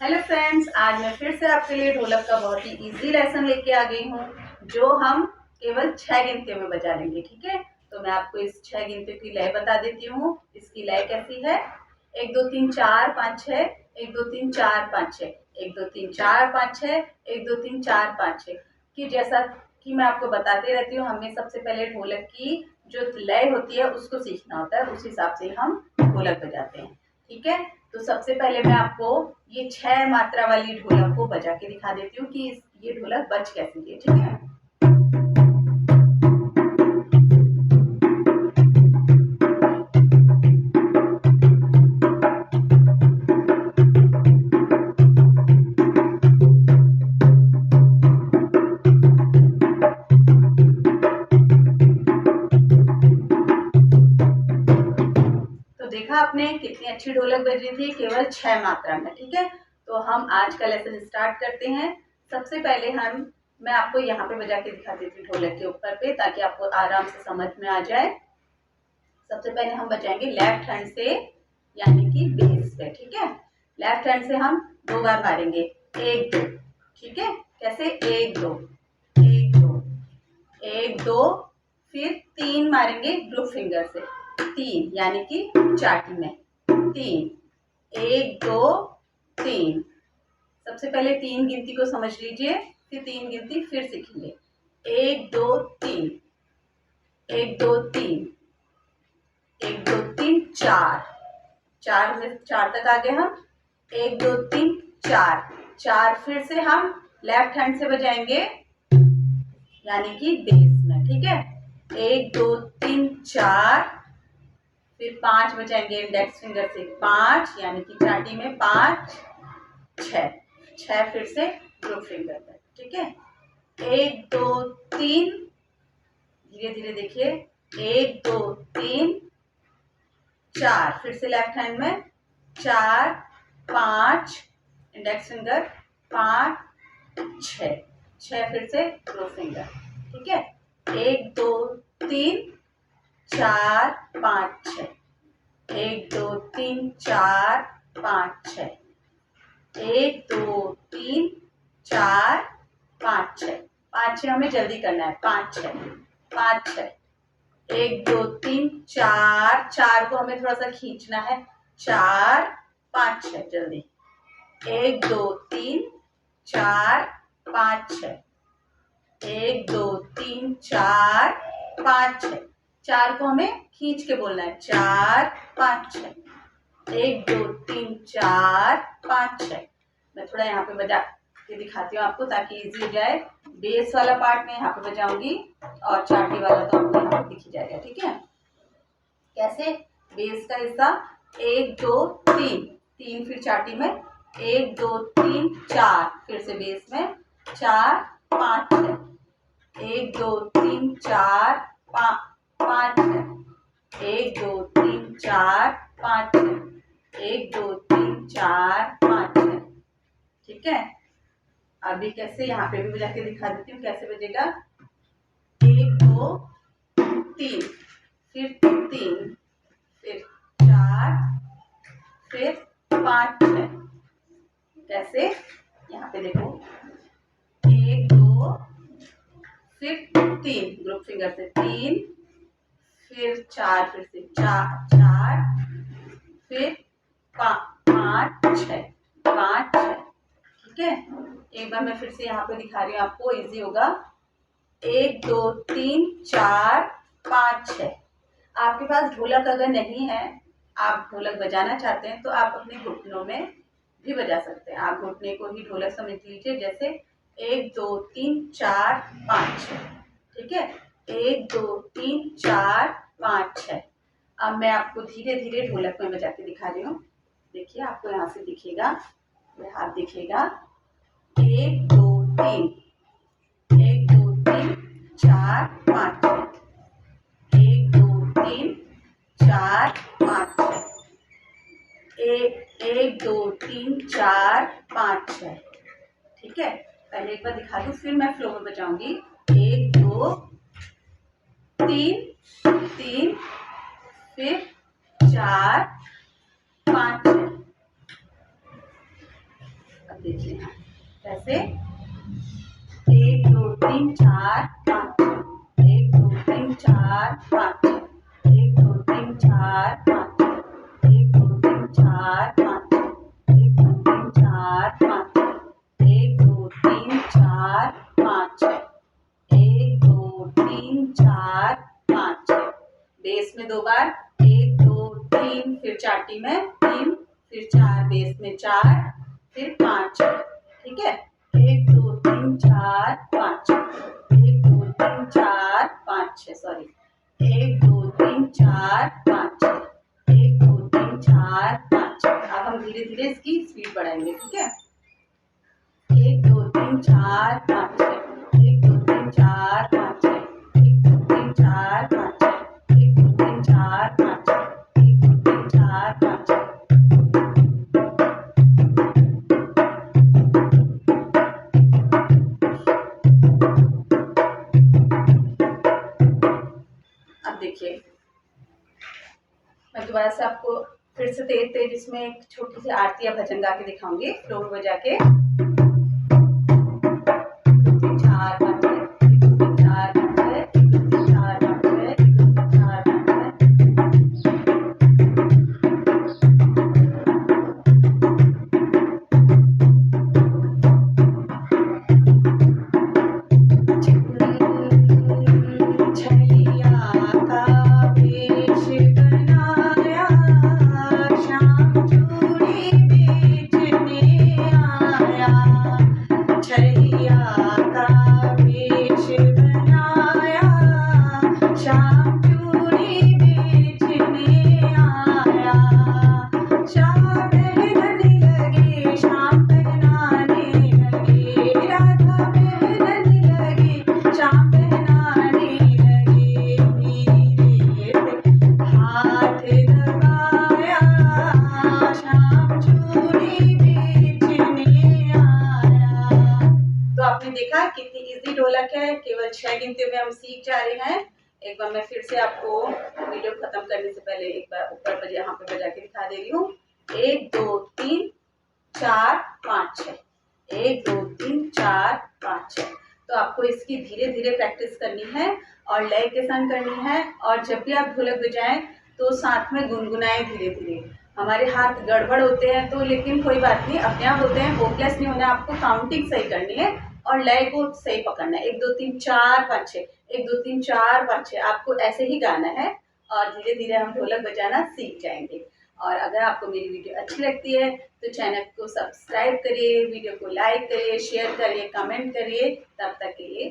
Hello friends, आज मैं फिर से आपके लिए ढोलक का बहुत ही इजी लेसन लेके आ गई हूँ जो हम केवल 6 गिनतियों में बजा लेंगे। ठीक है, तो मैं आपको इस 6 गिनतियों की लय बता देती हूँ। इसकी लय कैसी है? 1 2 3 4 5 6, 1 2 3 4 5 6, 1 2 3 4 5 6, 1 2 3 4 5 6 कि जैसा कि मैं आपको बताते रहती हूँ, हमें सबसे पहले ढोलक की जो लय होती है उसको सीखना होता है, उस हिसाब से हम ढोलक बजाते हैं। ठीक है, तो सबसे पहले मैं आपको ये 6 मात्रा वाली ढोलक को बजा के दिखा देती हूँ कि ये ढोलक बज कैसी है। ठीक है, तो देखा आपने कितनी अच्छी ढोलक बज रही थी केवल 6 मात्रा में। ठीक है, तो हम आज का लेसन स्टार्ट करते हैं। सबसे पहले मैं आपको यहाँ पे बजा के दिखा देती हूँ ढोलक के ऊपर पे, ताकि आपको आराम से समझ में आ जाए। सबसे पहले हम बजाएंगे लेफ्ट हैंड से, यानी कि बेस पे। ठीक है, लेफ्ट हैंड से हम 2 बार मारेंगे, 1 2। ठीक है, कैसे? 1 2 1 2 1 2, फिर 3 मारेंगे ग्रुप फिंगर से, 3 यानी कि चाटी में 3, 1 2 3। सबसे पहले 3 गिनती को समझ लीजिए, फिर 3 गिनती फिर सीखेंगे। 1 2 3, 1 2 3, 1 2 3 4, 4 में 4 तक आ गए हम। 1 2 3 4, 4 फिर से हम लेफ्ट हैंड से बजाएंगे, यानी कि बेस में। ठीक है, 1 2 3 4, फिर 5 बजाएंगे इंडेक्स फिंगर से, 5 यानी कि चाटी में 5 6, 6 फिर से ग्रुप फिंगर पर। ठीक है, 1 2 3, धीरे धीरे देखिए, 1 2 3 4, फिर से लेफ्ट हैंड में 4 5 इंडेक्स फिंगर, 5 6, 6 फिर से ग्रुप फिंगर। ठीक है, 1 2 3 4 5 6, 1 2 3 4 5 6, 1 2 3 4 5 6, 5 6 हमें जल्दी करना है, 5 6 5 6, 1 2 3 4, 4 को हमें थोड़ा सा खींचना है, 4 5 6 जल्दी, 1 2 3 4 5 6, 1 2 3 4 5 6, 4 को हमें खींच के बोलना है, 4 5 6, 1 2 3 4 5 6। मैं थोड़ा यहाँ पे बजा के दिखाती हूँ आपको, ताकि इजी हो जाए। बेस वाला पार्ट में यहाँ पे बजाऊंगी और चाटी वाला तो आपको यहाँ पे दिख ही जाएगा। ठीक है, कैसे? बेस का हिस्सा 1 2 3, 3 फिर चाटी में, 1 2 3 4, फिर से बेस में 4 5 6, 1 2 3 4 5 6, 1 2 3 4 5 6, 1 2 3 4 5 6। ठीक है, अभी कैसे यहाँ पे भी बजा के दिखा देती हूँ कैसे बजेगा। 1 2 3, फिर 3, फिर 4, फिर 5 6। कैसे? यहाँ पे देखो, 1 2, फिर 3 ग्रुप फिंगर से 3, फिर 4, फिर से 4 4, फिर 5 6 5 6। ठीक है, एक बार मैं फिर से यहाँ पे दिखा रही हूँ आपको, इजी होगा। 1 2 3 4 5 6। आपके पास ढोलक अगर नहीं है, आप ढोलक बजाना चाहते हैं, तो आप अपने घुटनों में भी बजा सकते हैं। आप घुटने को ही ढोलक समझ लीजिए, जैसे 1 2 3 4 5 6। ठीक है, 1 2 3 4 5 6। अब मैं आपको धीरे धीरे ढोलक में बजा के दिखा रही हूँ। देखिए, आपको यहाँ से दिखेगा, हाथ दिखेगा। 1 2 3, 1 2 3 4 5 6, 1 2 3 4 5 6, 1 2 3 4 5 6। ठीक है, पहले एक बार दिखा दूं, फिर मैं फ्लो में बजाऊंगी। 1 2 3 3, फिर 4 5 6। अब देखिए कैसे 1 2 3 4 5 1 2 3 4 5 1 2 3 4 5 1 2 3 4 5 1 2 3 4 5 1 2 3 4 5 1 2 3 4 5 बेस में 2 बार 1 2 3 फिर चाटी में 3 फिर 4 बेस में 4 फिर 5 ठीक है 1 2 3 4 5 1 2 3 4 5 6 सॉरी 1 2 3 4 5 1 2 3 4 5 अब हम धीरे धीरे इसकी स्पीड बढ़ाएंगे ठीक है 1 2 3 4 5 1 2 3 4 5 1 2 3 4 5 1 2 3 4 5 1 2 3 4 5 अब देखिए मैं दोबारा से आपको फिर से तेज तेज इसमें एक छोटी सी आरती या भजन गा के दिखाऊंगी फ्लोर बजा के 4 5 4 5 4 5 4 5 देखा कितनी इजी ढोलक है, केवल 6 गिनतियों में हम सीख जा रहे हैं। एक बार मैं फिर से आपको वीडियो खत्म करने से पहले एक बार ऊपर पर यहाँ पे बजा के दिखा दे रही हूँ। 1 2 3 4 5 6 1 2 3 4 5 6। तो आपको इसकी धीरे धीरे प्रैक्टिस करनी है और लय के संग करनी है। और जब भी आप ढोलक बजाएं तो साथ में गुनगुनाएं धीरे धीरे। हमारे हाथ गड़बड़ होते हैं तो लेकिन कोई बात नहीं, अपने आप होते हैं, होपलेस नहीं होना। आपको काउंटिंग सही करनी है और लय को सही पकड़ना है। 1 2 3 4 5 6 1 2 3 4 5 6 आपको ऐसे ही गाना है और धीरे धीरे हम ढोलक बजाना सीख जाएंगे। और अगर आपको मेरी वीडियो अच्छी लगती है तो चैनल को सब्सक्राइब करिए, वीडियो को लाइक करिए, शेयर करिए, कमेंट करिए। तब तक के लिए